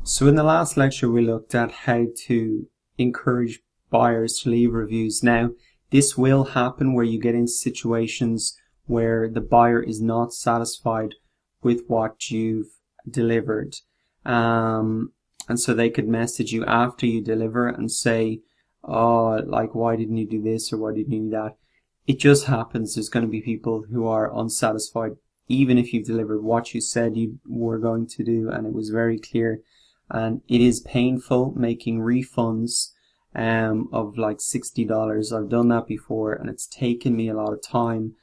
So in the last lecture, we looked at how to encourage buyers to leave reviews. Now, this will happen where you get into situations where the buyer is not satisfied with what you've delivered. And so they could message you after you deliver and say, oh, like, why didn't you do this or why didn't you do that? It just happens. There's going to be people who are unsatisfied, even if you've delivered what you said you were going to do and it was very clear. And it is painful making refunds of like $60. I've done that before and it's taken me a lot of time,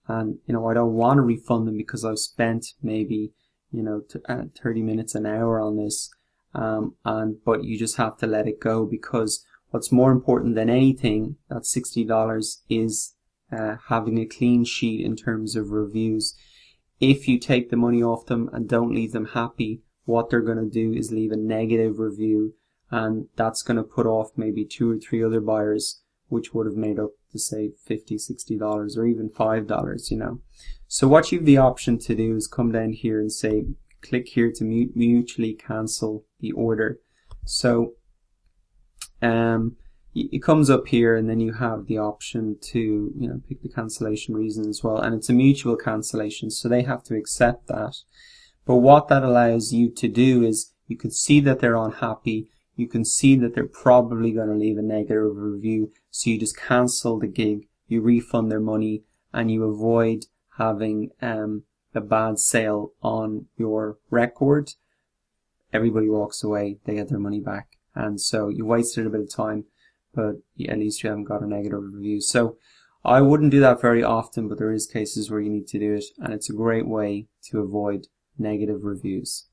and I don't want to refund them because I've spent maybe 30 minutes an hour on this, but you just have to let it go, because what's more important than anything, that $60, is having a clean sheet in terms of reviews. If you take the money off them and don't leave them happy, what they're going to do is leave a negative review, and that's going to put off maybe 2 or 3 other buyers, which would have made up to say $50, $60 or even $5, So what you have the option to do is come down here and say, click here to mutually cancel the order. So it comes up here, and then you have the option to pick the cancellation reason as well, and it's a mutual cancellation, so they have to accept that. But what that allows you to do is you can see that they're unhappy, you can see that they're probably going to leave a negative review, so you just cancel the gig, you refund their money, and you avoid having a bad sale on your record. Everybody walks away, they get their money back, and so you wasted a bit of time, but at least you haven't got a negative review. So I wouldn't do that very often, but there is cases where you need to do it, and it's a great way to avoid negative reviews.